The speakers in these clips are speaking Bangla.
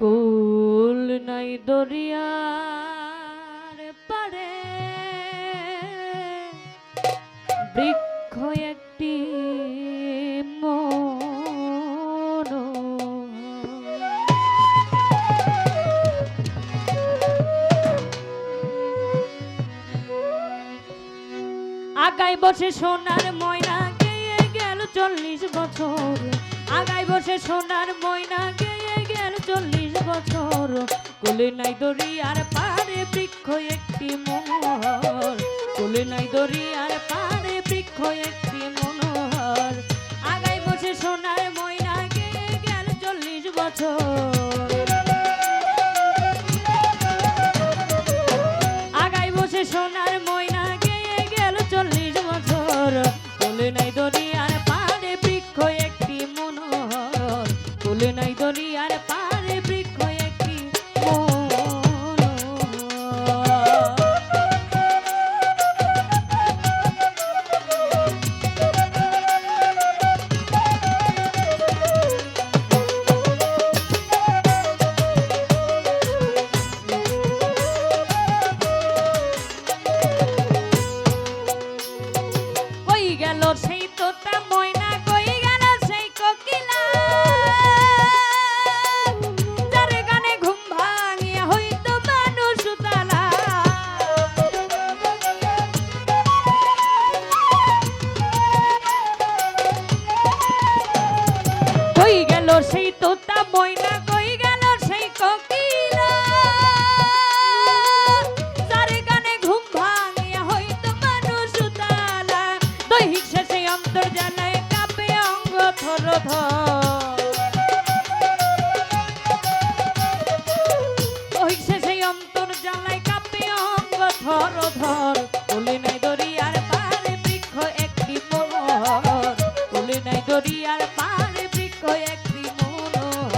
কুল নাই দরিয়ার পারে বৃক্ষ একটি মন আগায় বসে সোনার ময়না গেয়ে গেল 40 বছর আগায় বসে সোনার ময়না গেয়ে গেল 40 বছর কোলে নাই দরিয়ার পারে বৃক্ষ একটি মনোহর কোলে নাই দরিয়ার পারে বৃক্ষ একটি মনোহর আগায় বসে সোনার ময়না গেয়ে গেল 40 বছর আগায় বসে সোনার ময়না গেয়ে গেল 40 বছর কোলে নাই দরিয়ার পারে বৃক্ষ একটি মনোহর কোলে নাই দরিয়ার পারে বৃক্ষ একটি গেল সেই তোতা ময়না কই গেল সেই কোকিলা যার গানে ঘুম ভাঙিয়া হইতো মানুষ সুতালা কই গেল সেই তোতা ময়না কই গেল সেই কোকিলা যার গানে ঘুম ভাঙিয়া হইতো মানুষ সুতালা দৈহিক শেষে অন্তর জ্বালায় কাঁপে অঙ্গ থর দৈহিক শেষে অন্তর জ্বালায় কাঁপে অঙ্গ থর কোলে নাই দরিয়ার পারে বৃক্ষ একটি মনোহর কোলে নাই দরিয়ার পারে বৃক্ষ একটি মনোহর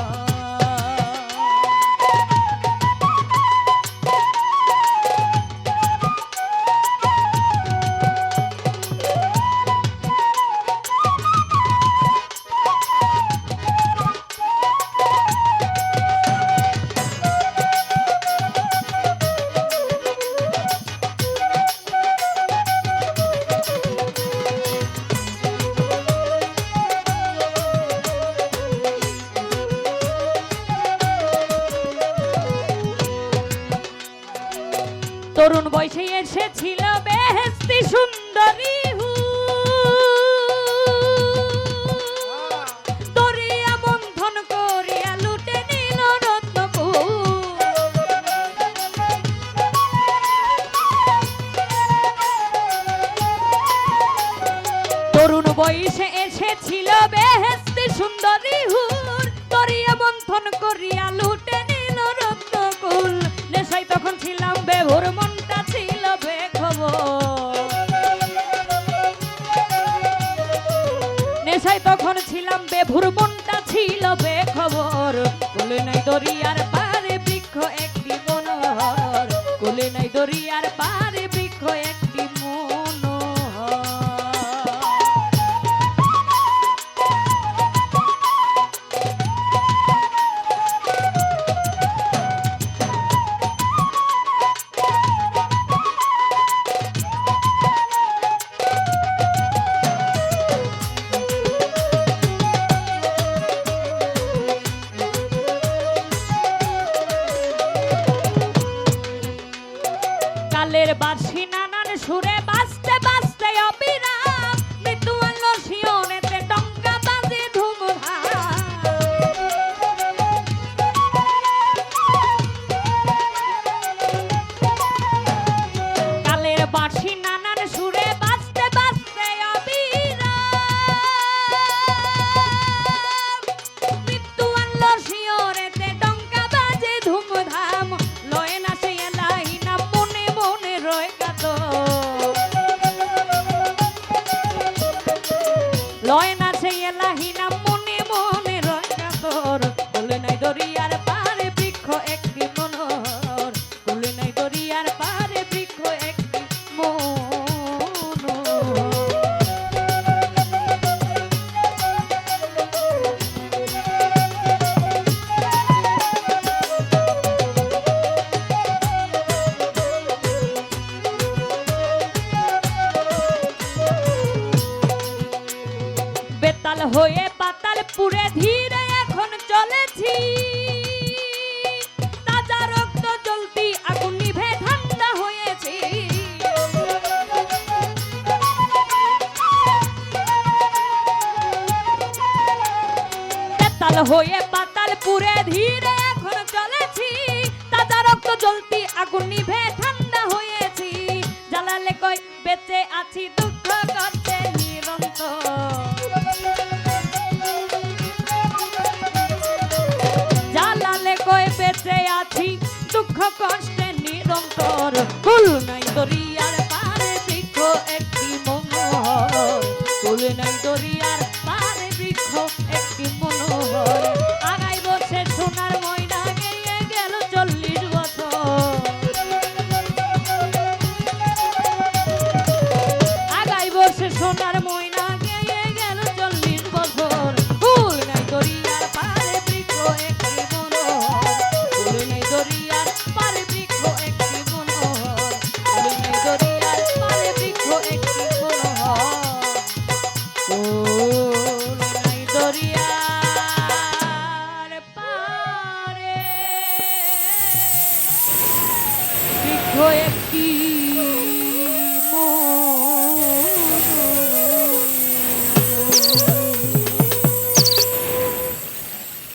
তরুণ বয়সে এসেছিল বেহেশতি সুন্দরী দরিয়া মন্থন করিয়া লুটে নিল রত্নপুর তরুণ বয়সে এসেছিল বেহেশতি সুন্দরী দরিয়া মন্থন করিয়া লুটে নিল রত্নকুল নেশায় তখন ছিলাম বেভোর মনটা ছিল বেখবর নেশায় তখন ছিলাম বেভোর মনটা ছিল বেখবর কোলে নাই দরিয়ার পারে বৃক্ষ একটি মনোহর কোলে নাই দরিয়ার পারে বৃক্ষ একটি মনোহর কালের বাঁশি নানান সুরে বাজতে বাজতে অবিরাম মৃত্যু আনলো শিয়নেতে টঙ্কা বাজে ধুমধাম কালের বাঁশি নানান সুরে বাজতে বাজতে অবিরাম মৃত্যু আনলো শিয়নেতে টঙ্কা বাজে ধুমধাম লয়ে না সে এলাই না মনে মনে রয়ে হয়ে পাতাল পুরে ধীরে এখন চলেছি তাজা রক্ত জ্বলতি আগুন নিভে ঠান্ডা হয়েছি জ্বালালে কই বেঁচে আছি দুঃখ করতে নিরন্তর জ্বালালে কই বেঁচে আছি দুঃখ কষ্টে নিরন্তর কুল নাই দরিয়ার পারে বৃক্ষ একটি মনোহর কুল নাই দরিয়ার পারে বৃক্ষ একটি মনোহর আগাই বসে সোনার ময়না গেয়ে গেল 40 বছর আগাই বসে সোনার ময়না গেয়ে গেল 40 বছর কুল নাই দরিয়ার পারে বৃক্ষ একটি মনোহর কুল নাই দরিয়ার পারে বৃক্ষ একটি মনোহর কুল নাই দরিয়ার পারে বৃক্ষ একটি মনোহর কুল নাই দরিয়ার পারে বৃক্ষ একটি